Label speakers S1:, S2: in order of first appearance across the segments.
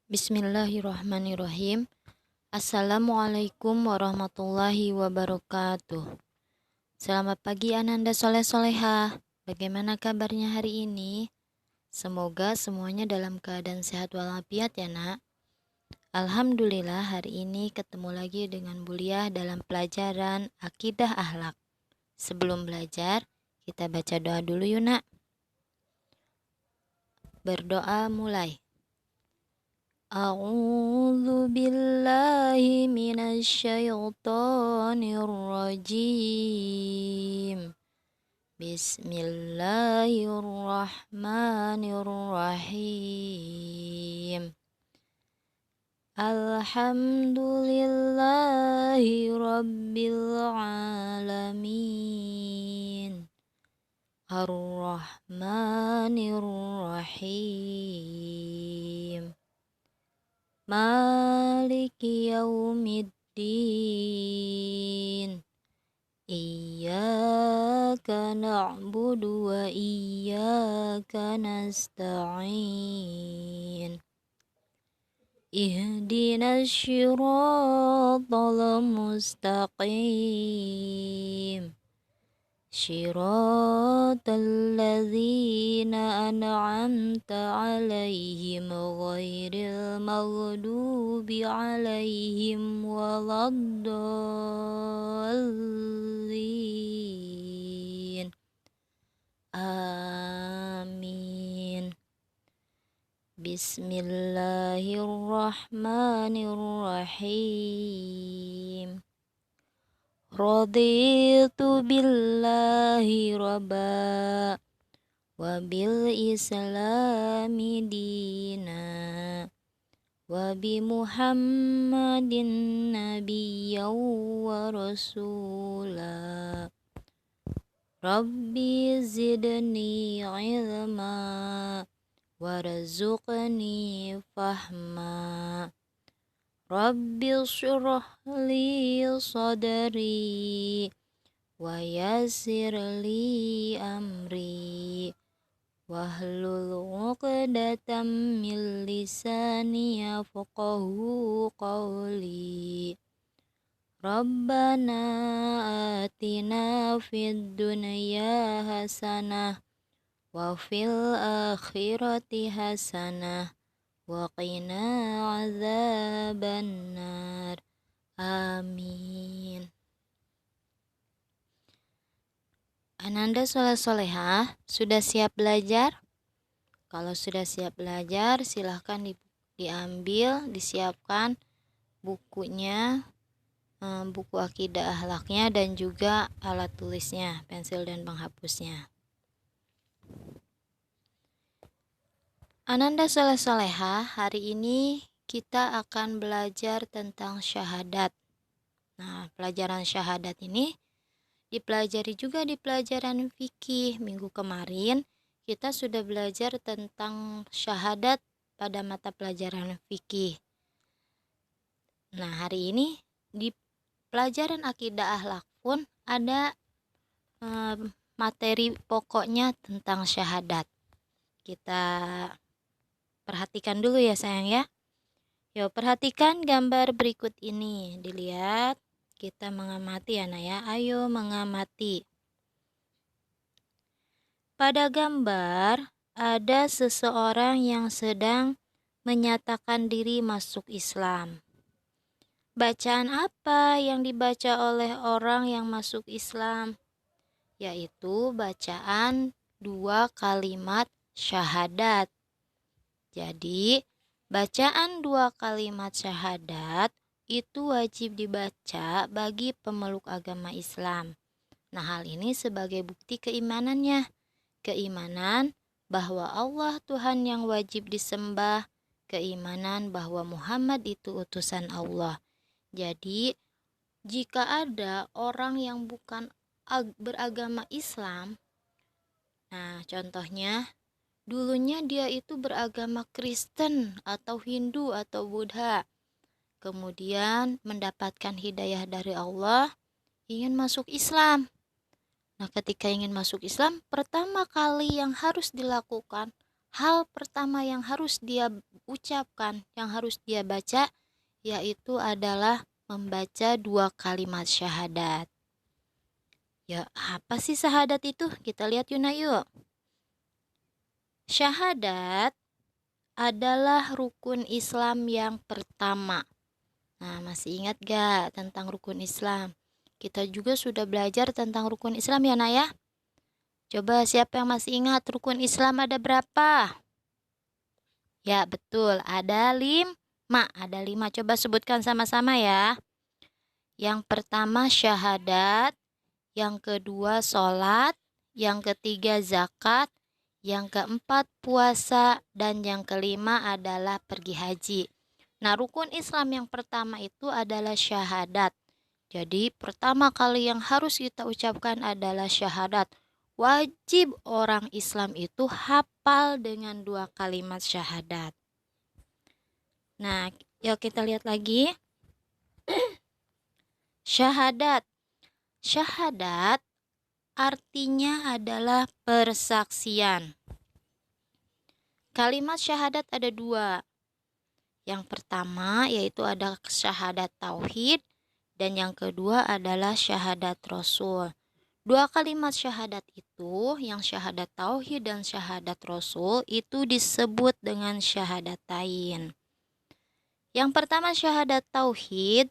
S1: Bismillahirrahmanirrahim. Assalamualaikum warahmatullahi wabarakatuh. Selamat pagi Ananda Soleh Soleha. Bagaimana kabarnya hari ini? Semoga semuanya dalam keadaan sehat walafiat ya nak. Alhamdulillah hari ini ketemu lagi dengan Buliah dalam pelajaran Akidah Akhlak. Sebelum belajar, kita baca doa dulu yuk nak. Berdoa mulai. A'udzu billahi minasyaitonir rajim. Bismillahirrahmanirrahim. Alhamdulillahi rabbil alamin. Ar-Rahmanir-Rahim. Maliki yaumiddin. Iyyaka na'budu wa iyyaka nasta'in. Ihdinas syiratal mustaqim. Syiratal ladzina an'amta 'alaihim ghairil maghdubi 'alaihim waladdallin. Amin. Bismillahirrahmanirrahim. Raditu billahi rabba wa bil islami dina wa bi muhammadin nabiyyan wa rasula. Rabbi zidni ilma warzuqni fahma. Rabbi syrah li sadri wa yassir li amri wahlul 'uqdatam min lisani yafqahu qawli. Rabbana atina fid dunya hasanah wa fil akhirati hasanah wa qina azabannar. Amin. Ananda Soleh Solehah, sudah siap belajar? Kalau sudah siap belajar, silahkan diambil, disiapkan bukunya, buku akidah akhlaknya, dan juga alat tulisnya, pensil dan penghapusnya. Ananda Soleh Solehah, hari ini kita akan belajar tentang syahadat. Nah, pelajaran syahadat ini dipelajari juga di pelajaran fikih. Minggu kemarin kita sudah belajar tentang syahadat pada mata pelajaran fikih. Nah, hari ini di pelajaran akidah akhlak pun ada materi pokoknya tentang syahadat. Kita perhatikan dulu ya sayang ya. Yuk perhatikan gambar berikut ini. Dilihat, kita mengamati ya nak ya. Ayo mengamati. Pada gambar ada seseorang yang sedang menyatakan diri masuk Islam. Bacaan apa yang dibaca oleh orang yang masuk Islam? Yaitu bacaan 2 kalimat syahadat. Jadi, bacaan 2 kalimat syahadat itu wajib dibaca bagi pemeluk agama Islam. Nah, hal ini sebagai bukti keimanannya. Keimanan bahwa Allah Tuhan yang wajib disembah, keimanan bahwa Muhammad itu utusan Allah. Jadi, jika ada orang yang bukan beragama Islam, nah contohnya, dulunya dia itu beragama Kristen atau Hindu atau Buddha. Kemudian mendapatkan hidayah dari Allah, ingin masuk Islam. Nah, ketika ingin masuk Islam, pertama kali yang harus dilakukan hal pertama yang harus dia ucapkan, yang harus dia baca, yaitu adalah membaca 2 kalimat syahadat. Ya, apa sih syahadat itu? Kita lihat yuk. Syahadat adalah rukun Islam yang pertama. Nah, masih ingat gak tentang rukun Islam? Kita juga sudah belajar tentang rukun Islam ya, Nak ya? Coba siapa yang masih ingat rukun Islam ada berapa? Ya, betul. Ada 5. Ada 5. Coba sebutkan sama-sama ya. Yang pertama syahadat, yang kedua sholat, yang ketiga zakat, yang keempat puasa, dan yang kelima adalah pergi haji. Nah, rukun Islam yang pertama itu adalah syahadat. Jadi, pertama kali yang harus kita ucapkan adalah syahadat. Wajib orang Islam itu hafal dengan 2 kalimat syahadat. Nah, yuk kita lihat lagi. Syahadat. Syahadat artinya adalah persaksian. Kalimat syahadat ada 2. Yang pertama yaitu ada syahadat tauhid dan yang kedua adalah syahadat rasul. 2 kalimat syahadat itu, yang syahadat tauhid dan syahadat rasul itu disebut dengan syahadatain. Yang pertama syahadat tauhid.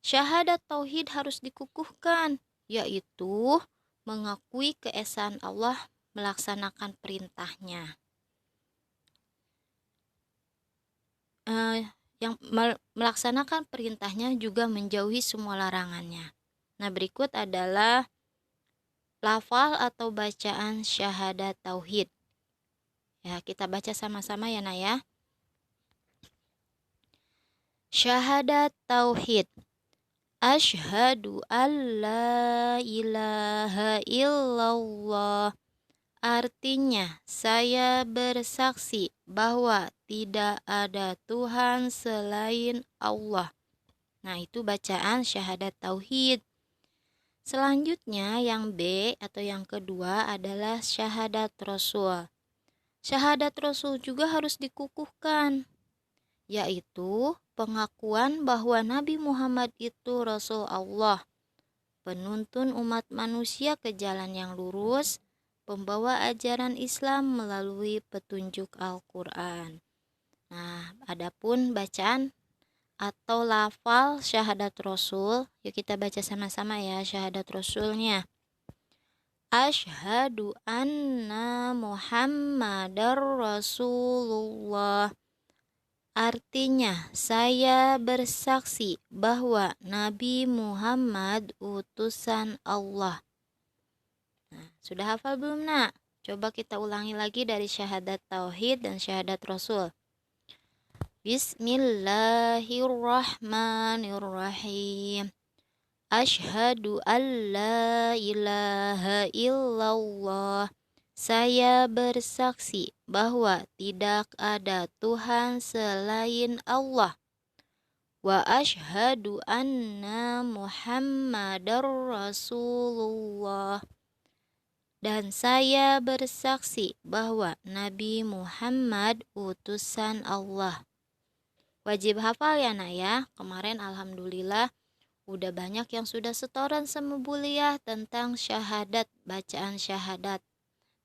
S1: Syahadat tauhid harus dikukuhkan, yaitu mengakui keesaan Allah, melaksanakan perintahnya. Yang melaksanakan perintahnya juga menjauhi semua larangannya. Nah, berikut adalah lafal atau bacaan syahadat tauhid. Ya, kita baca sama-sama ya, Nak ya. Syahadat tauhid. Asyhadu an la ilaha illallah. Artinya, saya bersaksi bahwa tidak ada Tuhan selain Allah. Nah, itu bacaan syahadat tauhid. Selanjutnya yang B atau yang kedua adalah syahadat rasul. Syahadat rasul juga harus dikukuhkan, yaitu pengakuan bahwa Nabi Muhammad itu Rasul Allah, penuntun umat manusia ke jalan yang lurus, pembawa ajaran Islam melalui petunjuk Al-Quran. Nah, adapun bacaan atau lafal syahadat rasul, yuk kita baca sama-sama ya syahadat rasulnya. Asyhadu anna Muhammadar Rasulullah. Artinya, saya bersaksi bahwa Nabi Muhammad utusan Allah. Nah, sudah hafal belum, Nak? Coba kita ulangi lagi dari syahadat tauhid dan syahadat rasul. Bismillahirrahmanirrahim. Asyhadu an la ilaha illallah. Saya bersaksi bahwa tidak ada Tuhan selain Allah. Wa asyhadu anna Muhammadar Rasulullah. Dan saya bersaksi bahwa Nabi Muhammad utusan Allah. Wajib hafal ya, Nak ya. Kemarin alhamdulillah udah banyak yang sudah setoran sama Buliah tentang syahadat, bacaan syahadat.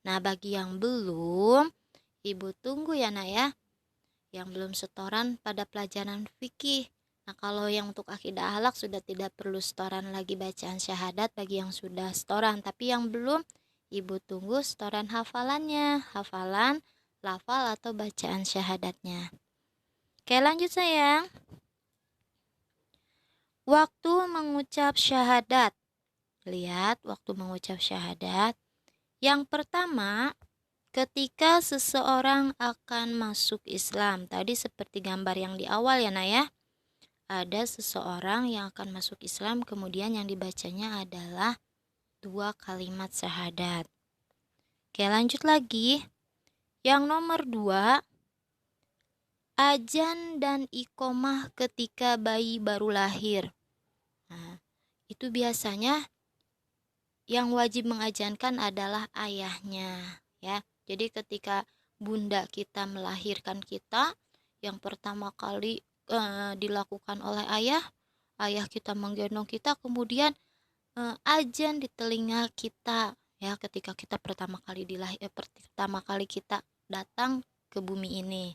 S1: Nah, bagi yang belum, Ibu tunggu ya, Nak ya. Yang belum setoran pada pelajaran fikih. Nah, kalau yang untuk akidah akhlak sudah tidak perlu setoran lagi bacaan syahadat bagi yang sudah setoran. Tapi yang belum, Ibu tunggu setoran hafalannya. Hafalan, lafal atau bacaan syahadatnya. Oke, lanjut sayang. Waktu mengucap syahadat. Lihat waktu mengucap syahadat. Yang pertama, ketika seseorang akan masuk Islam. Tadi seperti gambar yang di awal ya, Nak ya. Ada seseorang yang akan masuk Islam, kemudian yang dibacanya adalah 2 kalimat syahadat. Oke, lanjut lagi. Yang nomor 2, azan dan iqomah ketika bayi baru lahir. Nah, itu biasanya yang wajib mengazankan adalah ayahnya, ya. Jadi ketika bunda kita melahirkan kita, yang pertama kali dilakukan oleh ayah kita menggendong kita, kemudian azan di telinga kita ya ketika kita pertama kali kita datang ke bumi ini,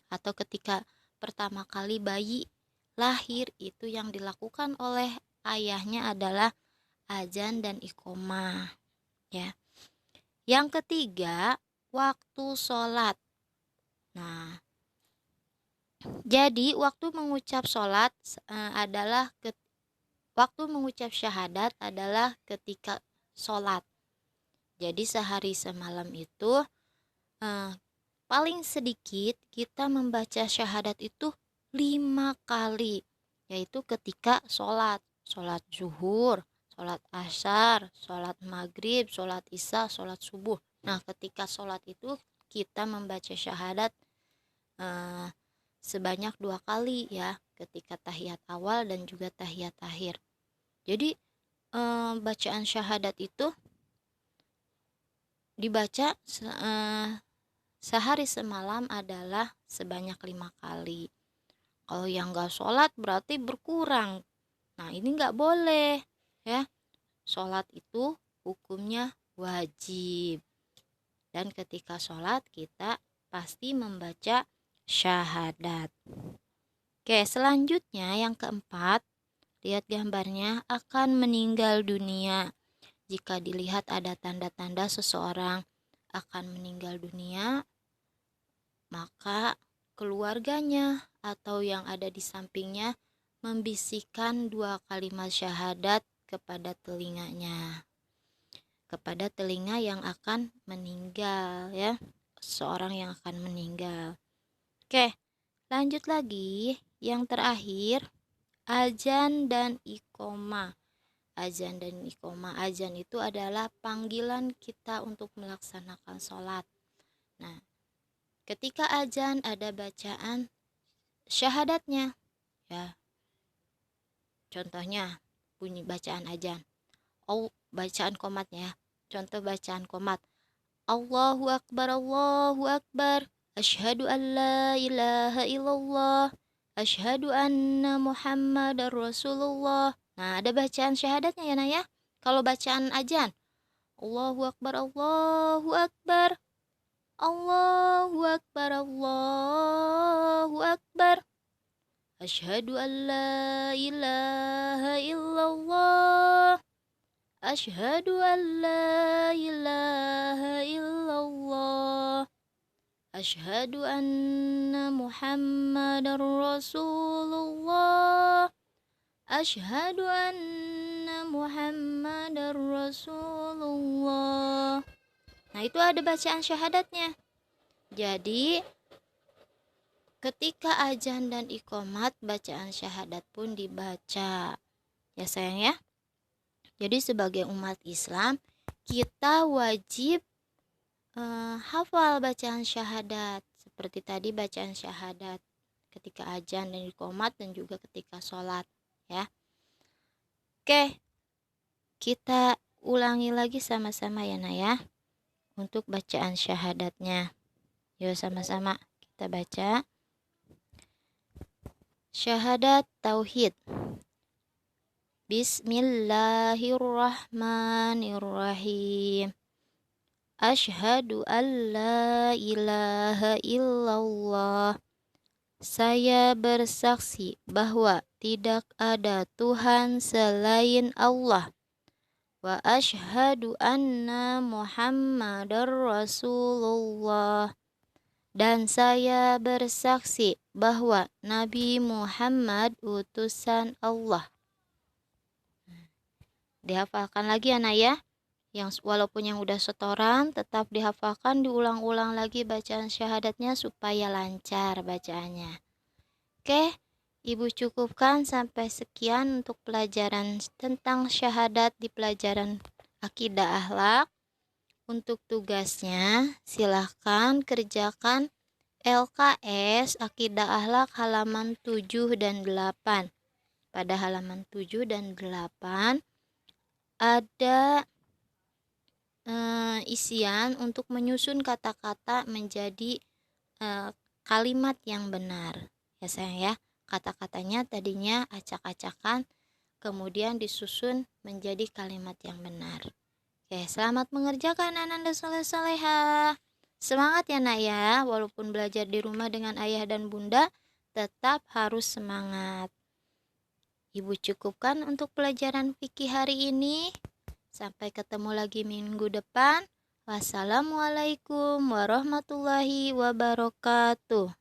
S1: atau ketika pertama kali bayi lahir, itu yang dilakukan oleh ayahnya adalah azan dan iqomah ya. Yang ketiga, waktu sholat. Nah, jadi waktu mengucap sholat waktu mengucap syahadat adalah ketika sholat. Jadi sehari semalam itu paling sedikit kita membaca syahadat itu 5 kali, yaitu ketika sholat zuhur, sholat asar, sholat maghrib, sholat isya, sholat subuh. Nah, ketika sholat itu kita membaca syahadat sebanyak 2 kali ya, ketika tahiyat awal dan juga tahiyat akhir. Jadi bacaan syahadat itu dibaca sehari semalam adalah sebanyak 5 kali. Kalau yang gak sholat berarti berkurang. Nah, ini gak boleh ya. Sholat itu hukumnya wajib. Dan ketika sholat kita pasti membaca syahadat. Oke, selanjutnya yang keempat, lihat gambarnya, akan meninggal dunia. Jika dilihat ada tanda-tanda seseorang akan meninggal dunia, maka keluarganya atau yang ada di sampingnya membisikkan 2 kalimat syahadat kepada telinganya, kepada telinga yang akan meninggal ya, seorang yang akan meninggal. Oke, lanjut lagi. Yang terakhir, azan dan iqomah. Azan dan iqomah. Azan itu adalah panggilan kita untuk melaksanakan sholat. Nah, ketika azan ada bacaan syahadatnya ya. Contohnya bunyi bacaan azan. Bacaan qomatnya. Contoh bacaan qomat. Allahu akbar, Allahu akbar. Asyhadu an la ilaha illallah. Asyhadu anna Muhammadar Rasulullah. Nah, ada bacaan syahadatnya ya, Naya. Kalau bacaan azan, Allahu akbar, Allahu akbar. Allahu akbar, Allahu akbar. Asyhadu an la ilaha illallah. Asyhadu an la ilaha illallah. Asyhadu anna Muhammadar Rasulullah. Asyhadu anna Muhammadar Rasulullah. Nah, itu ada bacaan syahadatnya. Jadi ketika azan dan iqomat, bacaan syahadat pun dibaca. Ya sayang ya. Jadi sebagai umat Islam, kita wajib hafal bacaan syahadat. Seperti tadi bacaan syahadat ketika azan dan iqomat dan juga ketika sholat ya. Oke, kita ulangi lagi sama-sama ya Naya untuk bacaan syahadatnya. Yuk sama-sama kita baca. Syahadat tauhid. Bismillahirrahmanirrahim. Asyhadu an la ilaha illallah. Saya bersaksi bahwa tidak ada Tuhan selain Allah. Wa asyhadu anna Muhammadar Rasulullah. Dan saya bersaksi bahwa Nabi Muhammad utusan Allah. Dihafalkan lagi anak ya. Yang walaupun yang udah setoran tetap dihafalkan, diulang-ulang lagi bacaan syahadatnya supaya lancar bacaannya. Oke, Ibu cukupkan sampai sekian untuk pelajaran tentang syahadat di pelajaran akidah akhlak. Untuk tugasnya silahkan kerjakan LKS akidah akhlak halaman 7 dan 8. Pada halaman 7 dan 8 ada isian untuk menyusun kata-kata menjadi kalimat yang benar. Ya sayang ya, kata-katanya tadinya acak-acakan, kemudian disusun menjadi kalimat yang benar. Oke, selamat mengerjakan Ananda soleh-soleha. Semangat ya nak ya, walaupun belajar di rumah dengan ayah dan bunda, tetap harus semangat. Ibu cukupkan untuk pelajaran fikih hari ini. Sampai ketemu lagi minggu depan. Wassalamualaikum warahmatullahi wabarakatuh.